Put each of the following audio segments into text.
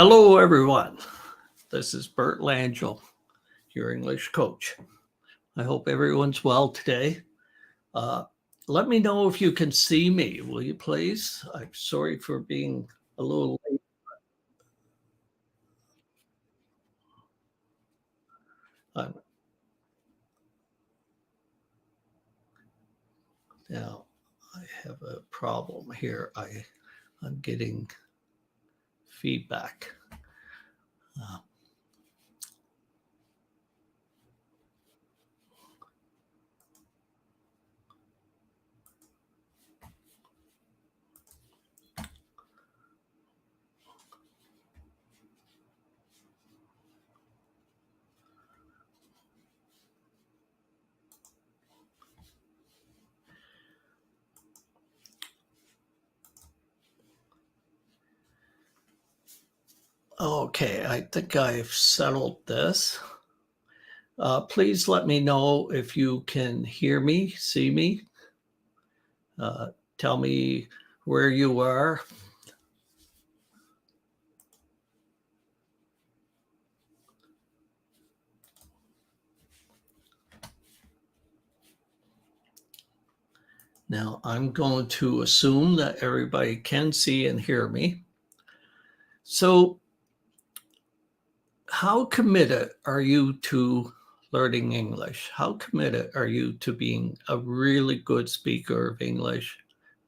Hello, everyone. This is Bert Langell, your English coach. I hope everyone's well today. Uh, Let me know if you can see me, will you please? I'm sorry for being a little late. I'm, Now, I have a problem here. I'm getting feedback. Uh, okay, I think I've settled this. Please let me know if you can hear me, see me. Uh, Tell me where you are. Now, I'm going to assume that everybody can see and hear me. So, how committed are you to learning English? How committed are you to being a really good speaker of English,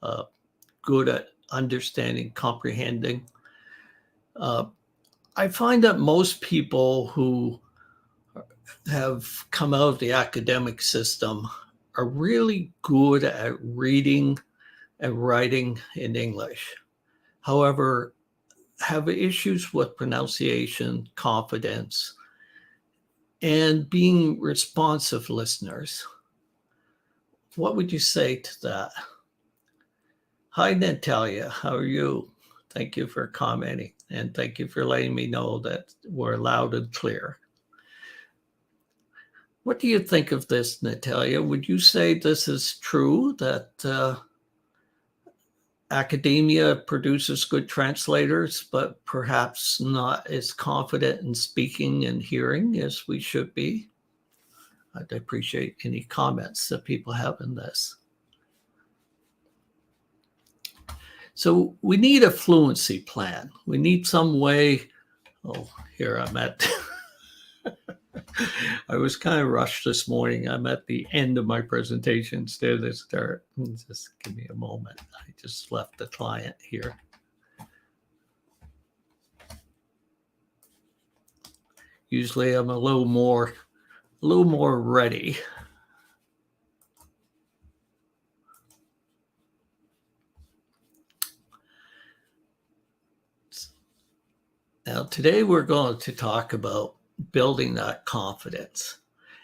uh, good at understanding, comprehending? Uh, I find that most people who have come out of the academic system are really good at reading and writing in English. However, have issues with pronunciation, confidence, and being responsive listeners. What would you say to that? Hi, Natalia. How are you? Thank you for commenting, and thank you for letting me know that we're loud and clear. What do you think of this, Natalia? Would you say this is true that academia produces good translators, but perhaps not as confident in speaking and hearing as we should be? I'd appreciate any comments that people have in this. So we need a fluency plan. We need some way. Oh, here I'm at. I was kind of rushed this morning. I'm at the end of my presentation instead of the start. Just give me a moment. I just left the client here. Usually I'm a little more ready. Now, today we're going to talk about building that confidence.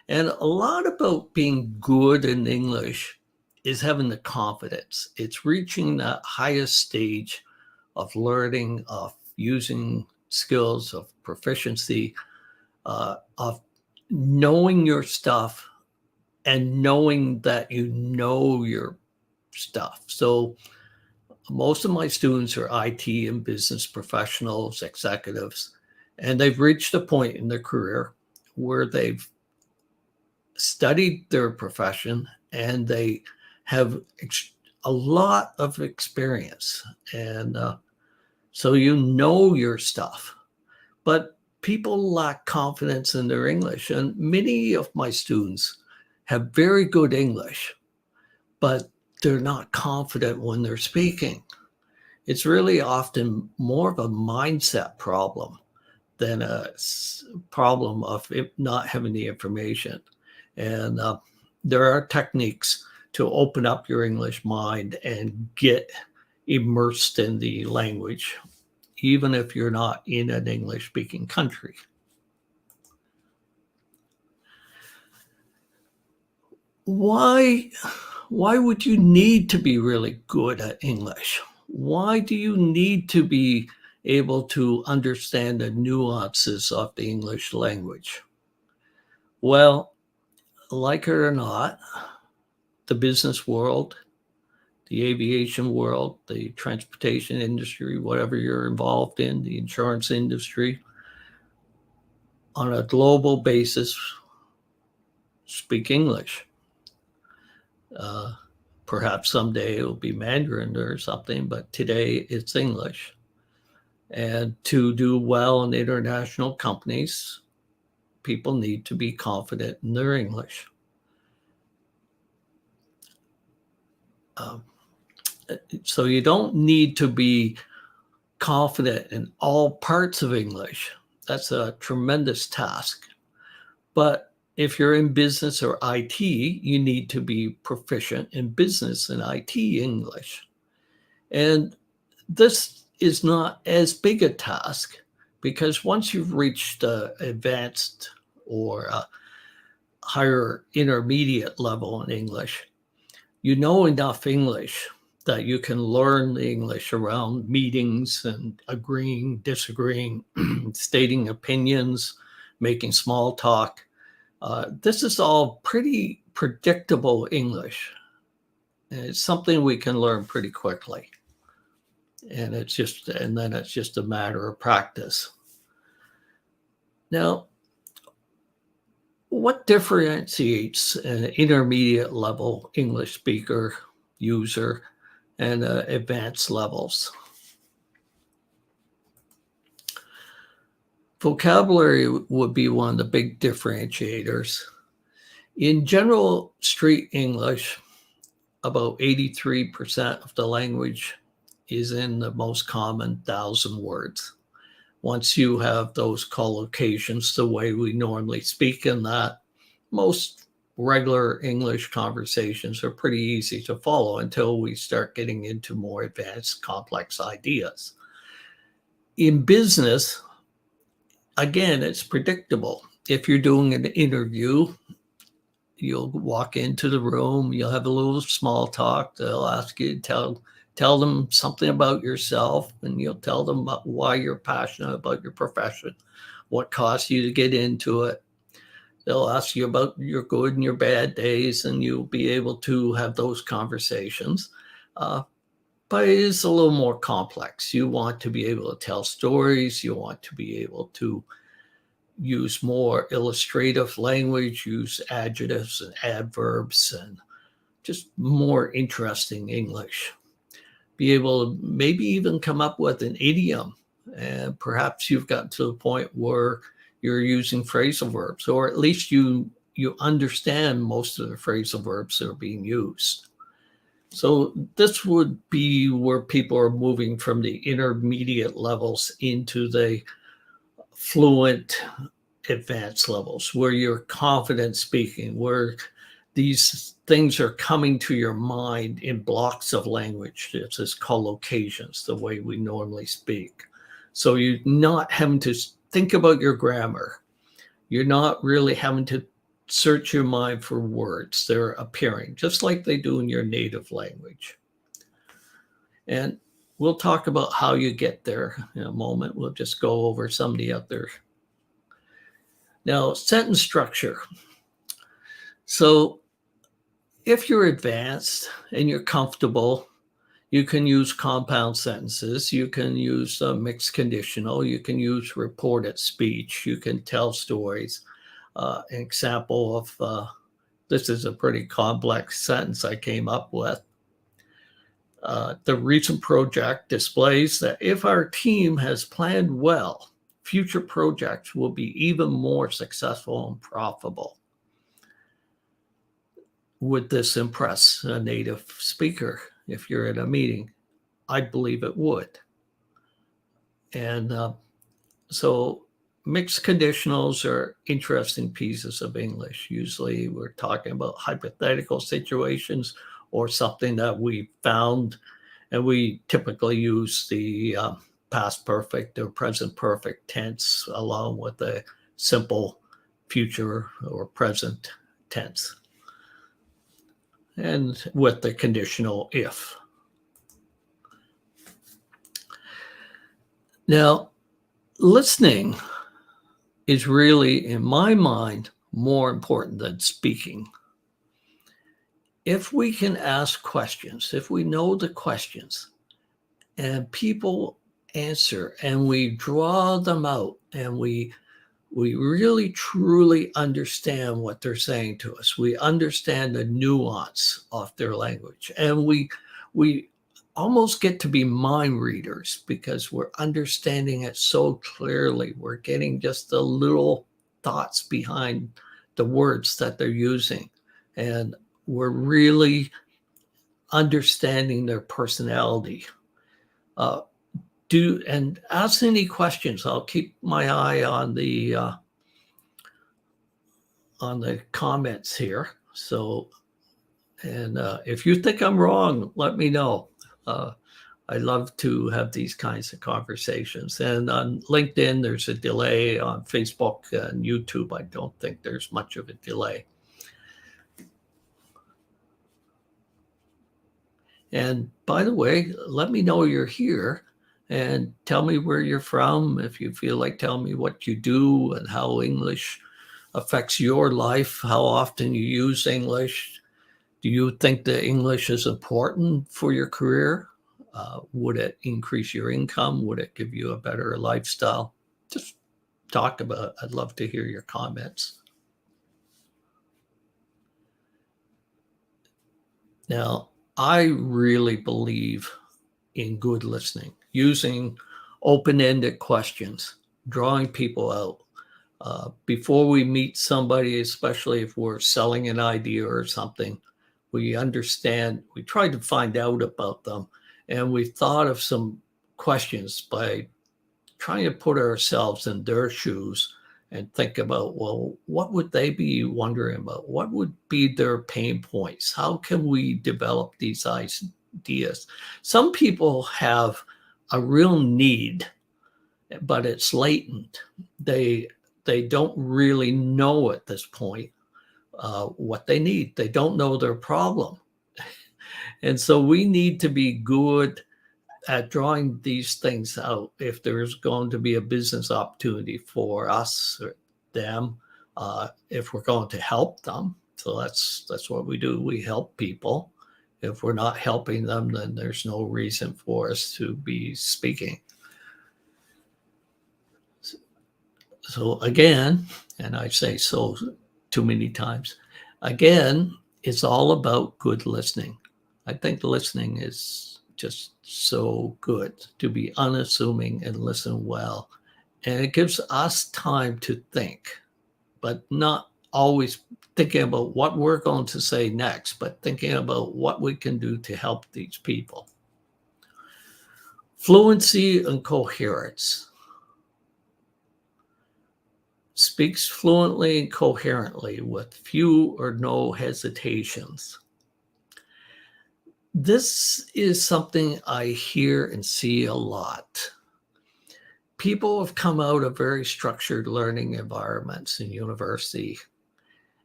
And a lot about being good in English is having the confidence. It's reaching that highest stage of learning, of using skills, of proficiency, of knowing your stuff and knowing that you know your stuff. So, most of my students are IT and business professionals, executives, and they've reached a point in their career where they've studied their profession and they have a lot of experience. And so you know your stuff. But people lack confidence in their English. And many of my students have very good English, but they're not confident when they're speaking. It's really often more of a mindset problem than a problem of not having the information. And there are techniques to open up your English mind and get immersed in the language, even if you're not in an English speaking country. Why would you need to be really good at English? Why do you need to be able to understand the nuances of the English language? Well, like it or not, the business world the aviation world, the transportation industry, whatever you're involved in, the insurance industry, on a global basis, speak English. Perhaps someday it'll be Mandarin or something, but today it's English. And to do well in international companies, people need to be confident in their English. So you don't need to be confident in all parts of English. That's a tremendous task. But if you're in business or IT, you need to be proficient in business and IT English. And this is not as big a task because once you've reached advanced or higher intermediate level in English, you know enough English that you can learn the English around meetings and agreeing, disagreeing, stating opinions, making small talk. This is all pretty predictable English. And it's something we can learn pretty quickly. And then it's just a matter of practice. Now, what differentiates an intermediate level English speaker, user, and advanced levels? Vocabulary would be one of the big differentiators. In general street English, about 83% of the language is in the most common 1,000 words. Once you have those collocations the way we normally speak in that, most regular English conversations are pretty easy to follow until we start getting into more advanced, complex ideas. In business, again, it's predictable. If you're doing an interview, you'll walk into the room, you'll have a little small talk. They'll ask you to tell them something about yourself, and you'll tell them about why you're passionate about your profession, what caused you to get into it. They'll ask you about your good and your bad days, and you'll be able to have those conversations. But it is a little more complex. You want to be able to tell stories. You want to be able to use more illustrative language, use adjectives and adverbs, and just more interesting English. Be able to maybe even come up with an idiom. And perhaps you've gotten to the point where you're using phrasal verbs, or at least you understand most of the phrasal verbs that are being used. So this would be where people are moving from the intermediate levels into the fluent advanced levels, where you're confident speaking, where these things are coming to your mind in blocks of language. It's as collocations, the way we normally speak. So you're not having to think about your grammar. You're not really having to search your mind for words. They're appearing just like they do in your native language. And we'll talk about how you get there in a moment. We'll just go over some of the other. Now, sentence structure. So if you're advanced and you're comfortable, you can use compound sentences. You can use mixed conditional. You can use reported speech. You can tell stories. An example of this is a pretty complex sentence I came up with. The recent project displays that if our team has planned well, future projects will be even more successful and profitable. Would this impress a native speaker if you're at a meeting? I believe it would. And so mixed conditionals are interesting pieces of English. Usually we're talking about hypothetical situations or something that we found, and we typically use the past perfect or present perfect tense along with the simple future or present tense, and with the conditional if. Now, listening is really, in my mind, more important than speaking. if we can ask questions, if we know the questions and people answer and we draw them out and we really truly understand what they're saying to us. We understand the nuance of their language, and we almost get to be mind readers because we're understanding it so clearly. We're getting just the little thoughts behind the words that they're using, and we're really understanding their personality. Uh, do and ask any questions. I'll keep my eye on the comments here. So, and if you think I'm wrong, let me know. I love to have these kinds of conversations. And on LinkedIn, there's a delay. On Facebook and YouTube, I don't think there's much of a delay. And by the way, let me know you're here and tell me where you're from. If you feel like telling me what you do and how English affects your life, how often you use English. Do you think that English is important for your career? Would it increase your income? Would it give you a better lifestyle? Just talk about it. I'd love to hear your comments. Now, I really believe in good listening, using open-ended questions, drawing people out. Before we meet somebody, especially if we're selling an idea or something, we try to find out about them. And we thought of some questions by trying to put ourselves in their shoes and think about, well, what would they be wondering about? What would be their pain points? How can we develop these ideas? Some people have a real need, but it's latent. They don't really know at this point what they need. They don't know their problem. And so we need to be good at drawing these things out. If there's going to be a business opportunity for us or them, if we're going to help them. So that's what we do. We help people. If we're not helping them, then there's no reason for us to be speaking. So again, and I say so too many times, again, it's all about good listening. I think listening is just so good, to be unassuming and listen well. And it gives us time to think, but not always thinking about what we're going to say next, but thinking about what we can do to help these people. Fluency and coherence. Speaks fluently and coherently with few or no hesitations. This is something I hear and see a lot. People have come out of very structured learning environments in university,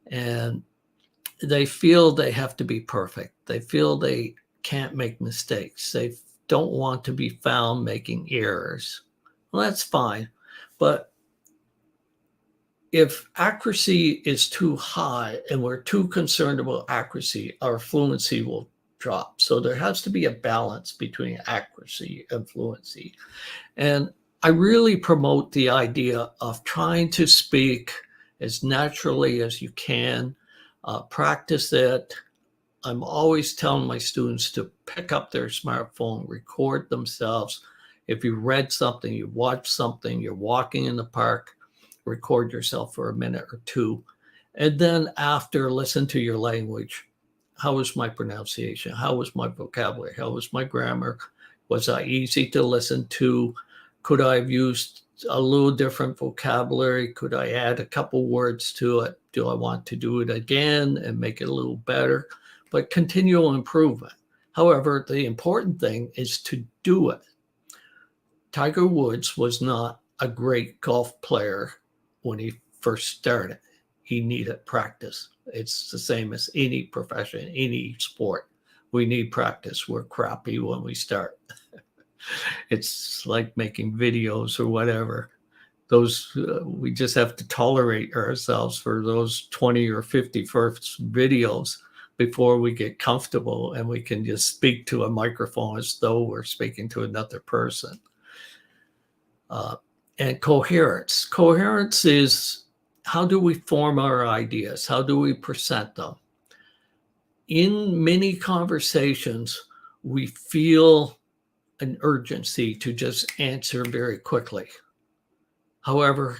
and they feel they have to be perfect. They feel they can't make mistakes. They don't want to be found making errors. Well, that's fine. But if accuracy is too high and we're too concerned about accuracy, our fluency will drop. So there has to be a balance between accuracy and fluency. And I really promote the idea of trying to speak as naturally as you can, practice it. I'm always telling my students to pick up their smartphone, record themselves. If you read something, you watched something, you're walking in the park, record yourself for a minute or two. And then after, listen to your language. How was my pronunciation? How was my vocabulary? How was my grammar? Was I easy to listen to? Could I have used a little different vocabulary? Could I add a couple words to it? Do I want to do it again and make it a little better? But continual improvement. However, the important thing is to do it. Tiger Woods was not a great golf player when he first started. He needed practice. It's the same as any profession, any sport. We need practice. We're crappy when we start. It's like making videos or whatever. Those we just have to tolerate ourselves for those 20 or 50 first videos before we get comfortable and we can just speak to a microphone as though we're speaking to another person. And coherence. Coherence is, how do we form our ideas? How do we present them? In many conversations, we feel an urgency to just answer very quickly. However,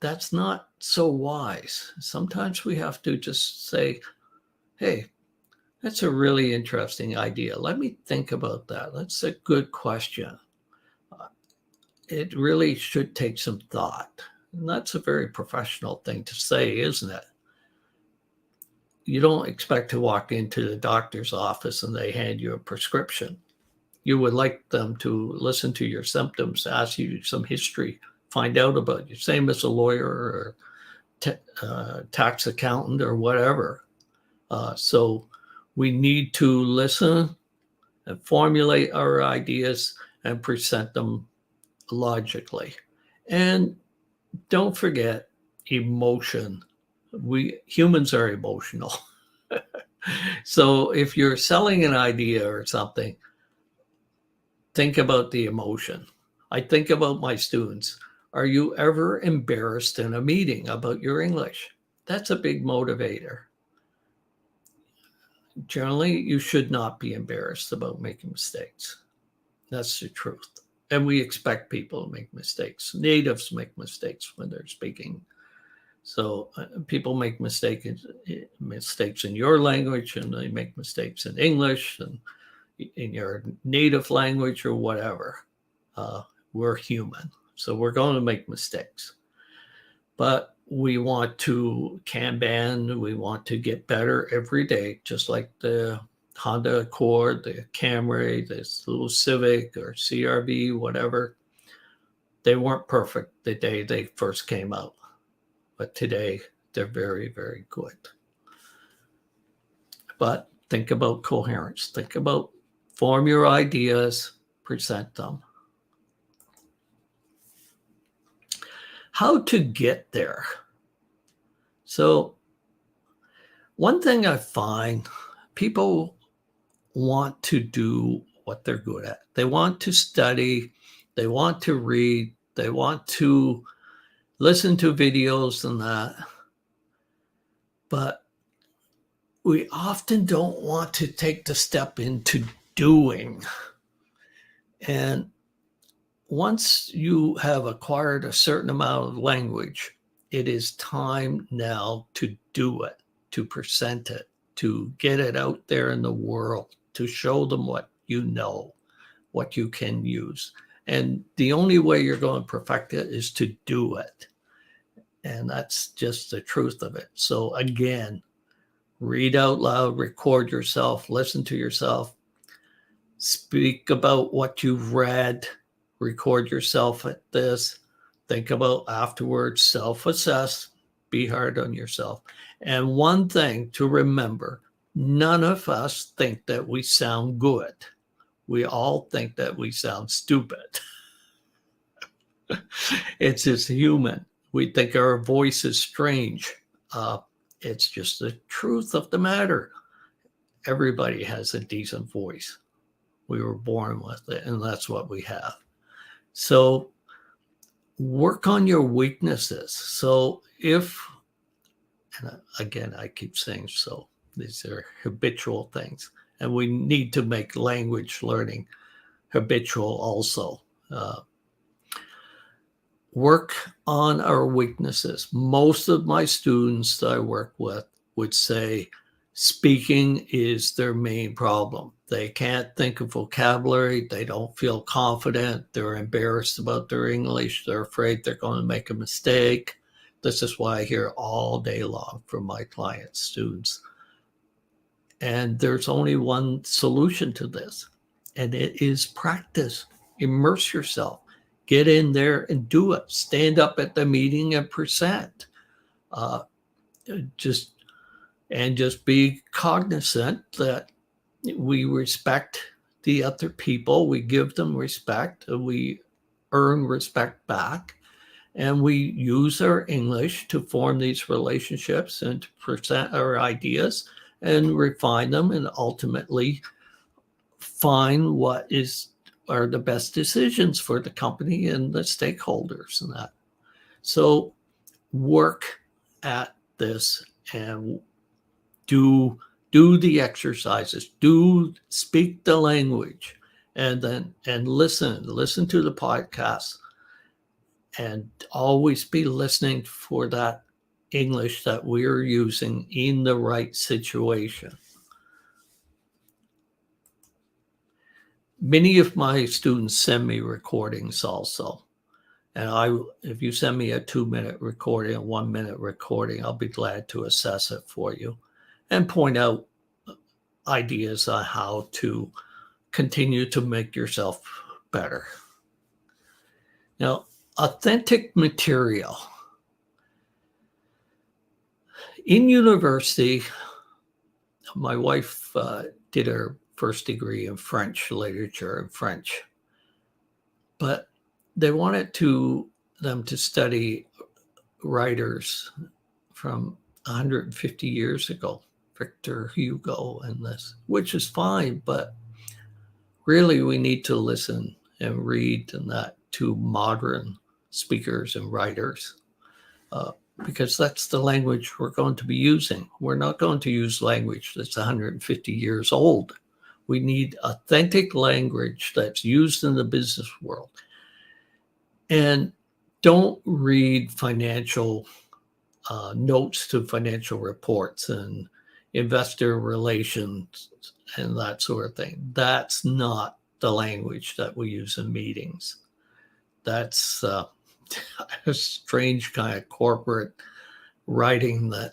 that's not so wise. Sometimes we have to just say, hey, that's a really interesting idea. Let me think about that. That's a good question. It really should take some thought. And that's a very professional thing to say, isn't it? You don't expect to walk into the doctor's office and they hand you a prescription. You would like them to listen to your symptoms, ask you some history, find out about you, same as a lawyer or tax accountant or whatever. So we need to listen and formulate our ideas and present them logically. And don't forget emotion. We humans are emotional. So if you're selling an idea or something, think about the emotion. I think about my students. Are you ever embarrassed in a meeting about your English? That's a big motivator. Generally, you should not be embarrassed about making mistakes. That's the truth. And we expect people to make mistakes. Natives make mistakes when they're speaking. So people make mistakes in your language, and they make mistakes in English and in your native language or whatever. We're human, so we're going to make mistakes. But we want to Kanban, we want to get better every day, just like the Honda Accord, the Camry, this little Civic or CRV, whatever. They weren't perfect the day they first came out, but today they're very, very good. But think about coherence. Think about form your ideas, present them. How to get there. So one thing I find, people want to do what they're good at. They want to study, they want to read, they want to listen to videos and that. But we often don't want to take the step into doing. And once you have acquired a certain amount of language, it is time now to do it, to present it, to get it out there in the world, to show them what you know, what you can use. And the only way you're going to perfect it is to do it. And that's just the truth of it. So again, read out loud, record yourself, listen to yourself, speak about what you've read, record yourself at this, think about afterwards, self-assess, be hard on yourself. And one thing to remember, none of us think that we sound good. We all think that we sound stupid. It's just human. We think our voice is strange. It's just the truth of the matter. Everybody has a decent voice. We were born with it, and that's what we have. So work on your weaknesses. So if, and again, I keep saying so, these are habitual things, and we need to make language learning habitual also. Work on our weaknesses. Most of my students that I work with would say speaking is their main problem. They can't think of vocabulary. They don't feel confident. They're embarrassed about their English. They're afraid they're going to make a mistake. This is why I hear all day long from my clients, students. And there's only one solution to this, and it is practice. Immerse yourself. Get in there and do it. Stand up at the meeting and present. Just be cognizant that we respect the other people. We give them respect. We earn respect back. And we use our English to form these relationships and to present our ideas and refine them and ultimately find what are the best decisions for the company and the stakeholders and that. So work at this and do the exercises, speak the language, and listen to the podcast, and always be listening for that English that we're using in the right situation. Many of my students send me recordings also. And if you send me a 2-minute recording, a 1-minute recording, I'll be glad to assess it for you and point out ideas on how to continue to make yourself better. Now, authentic material. In university, my wife did her first degree in French literature and French, but they wanted them to study writers from 150 years ago, Victor Hugo and this, which is fine, but really we need to listen and read and that to modern speakers and writers, because that's the language we're going to be using. We're not going to use language that's 150 years old. We need authentic language that's used in the business world. And don't read financial notes to financial reports and investor relations and that sort of thing. That's not the language that we use in meetings. That's a strange kind of corporate writing that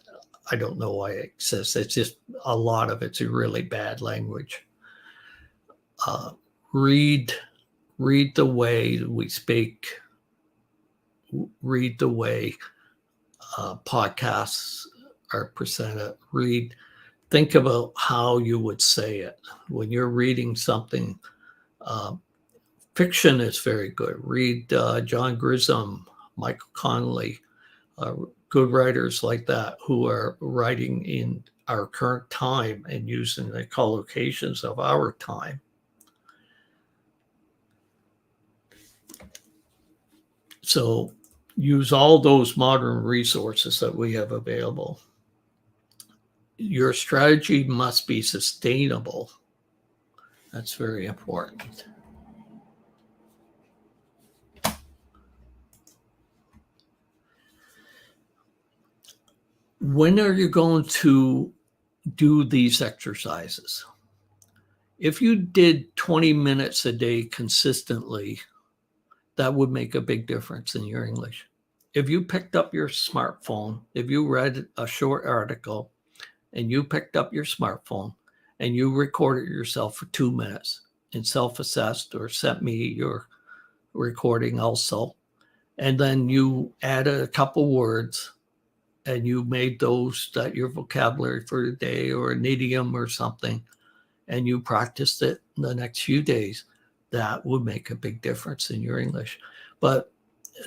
I don't know why it exists. It's just a lot of it's really bad language. Read the way we speak. Read the way podcasts are presented. Think about how you would say it when you're reading something. Fiction is very good. Read John Grisham, Michael Connelly, good writers like that who are writing in our current time and using the collocations of our time. So use all those modern resources that we have available. Your strategy must be sustainable. That's very important. When are you going to do these exercises? If you did 20 minutes a day consistently, that would make a big difference in your English. If you picked up your smartphone, if you read a short article and you picked up your smartphone and you recorded yourself for 2 minutes and self-assessed or sent me your recording also, and then you added a couple words and you made those that your vocabulary for the day or an idiom or something, and you practiced it in the next few days, that would make a big difference in your English. But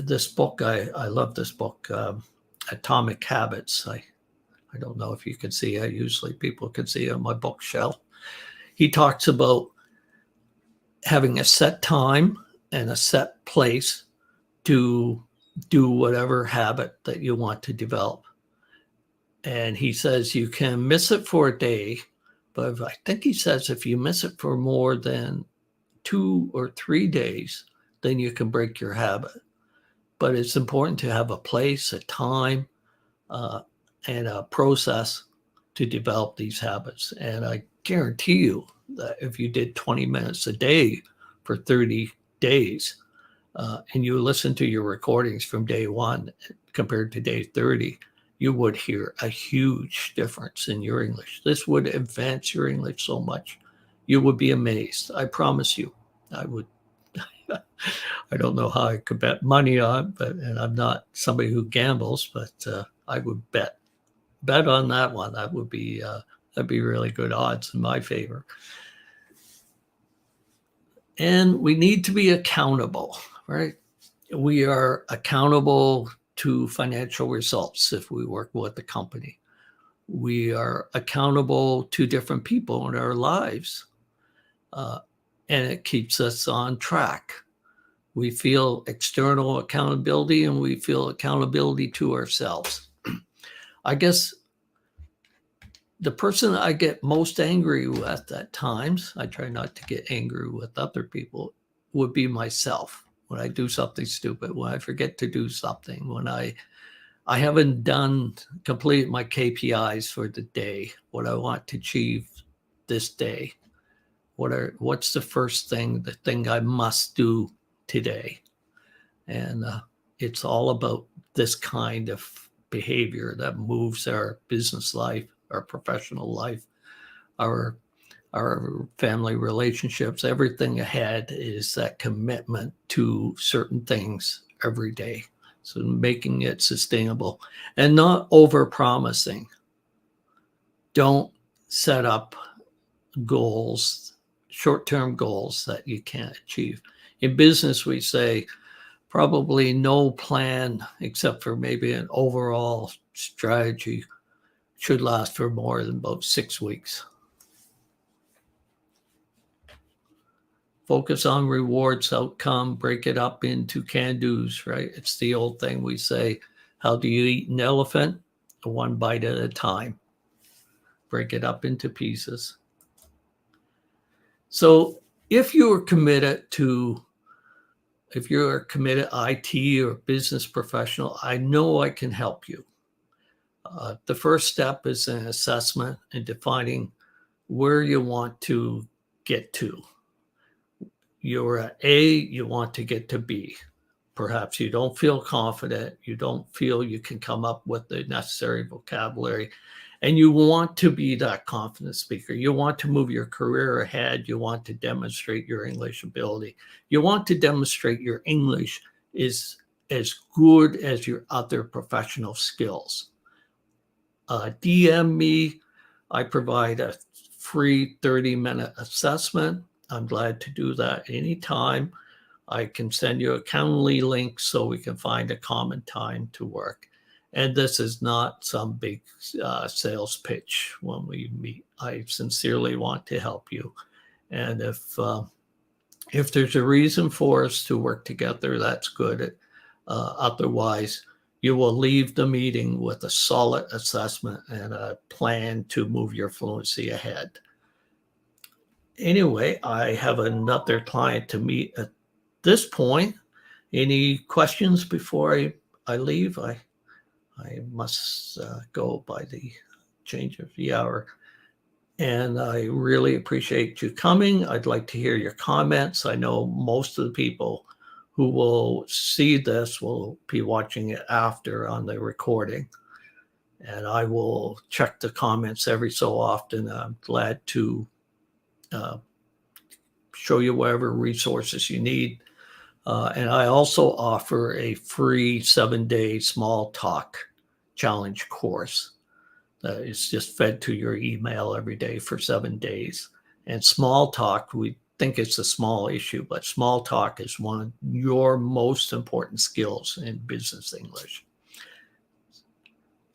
this book, I love this book, Atomic Habits. I don't know if you can see it. Usually people can see it on my bookshelf. He talks about having a set time and a set place to do whatever habit that you want to develop. And he says you can miss it for a day, but I think he says if you miss it for more than 2 or 3 days, then you can break your habit. But it's important to have a place, a time, and a process to develop these habits. And I guarantee you that if you did 20 minutes a day for 30 days, and you listen to your recordings from day 1 compared to day 30, you would hear a huge difference in your English. This would advance your English so much. You would be amazed. I promise you. I would. I don't know how I could bet money on, and I'm not somebody who gambles, but I would bet on that one. That'd be really good odds in my favor. And we need to be accountable, right? We are accountable to financial results if we work with the company. We are accountable to different people in our lives, and it keeps us on track. We feel external accountability and we feel accountability to ourselves. I guess the person I get most angry with at times, I try not to get angry with other people, would be myself. When I do something stupid, when I forget to do something, when I haven't complete my KPIs for the day, what I want to achieve this day. What's the first thing, the thing I must do today? And it's all about this kind of behavior that moves our business life, our professional life, our family relationships. Everything ahead is that commitment to certain things every day. So making it sustainable and not over promising. Don't set up goals, short-term goals that you can't achieve. In business, we say probably no plan except for maybe an overall strategy should last for more than about 6 weeks. Focus on rewards, outcome, break it up into can-dos, right? It's the old thing we say, how do you eat an elephant? One bite at a time. Break it up into pieces. So if you're committed IT or business professional, I know I can help you. The first step is an assessment and defining where you want to get to. You're at A, you want to get to B. Perhaps you don't feel confident, you don't feel you can come up with the necessary vocabulary, and you want to be that confident speaker. You want to move your career ahead. You want to demonstrate your English ability. You want to demonstrate your English is as good as your other professional skills. DM me. I provide a free 30-minute assessment. I'm glad to do that anytime. I can send you a Calendly link so we can find a common time to work. And this is not some big sales pitch when we meet. I sincerely want to help you. And if there's a reason for us to work together, that's good. Otherwise, you will leave the meeting with a solid assessment and a plan to move your fluency ahead. Anyway, I have another client to meet at this point. Any questions before I leave? I must go by the change of the hour. And I really appreciate you coming. I'd like to hear your comments. I know most of the people who will see this will be watching it after on the recording. And I will check the comments every so often. I'm glad to show you whatever resources you need. And I also offer a free 7-day small talk challenge course that is just fed to your email every day for 7 days. And small talk, we think it's a small issue, but small talk is one of your most important skills in business English.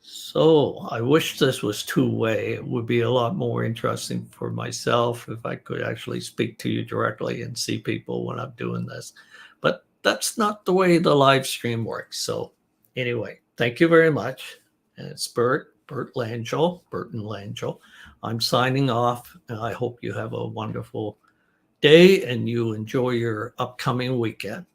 So I wish this was two-way. It would be a lot more interesting for myself if I could actually speak to you directly and see people when I'm doing this. But that's not the way the live stream works. So anyway, thank you very much. And it's Bert Langell. I'm signing off, and I hope you have a wonderful day and you enjoy your upcoming weekend.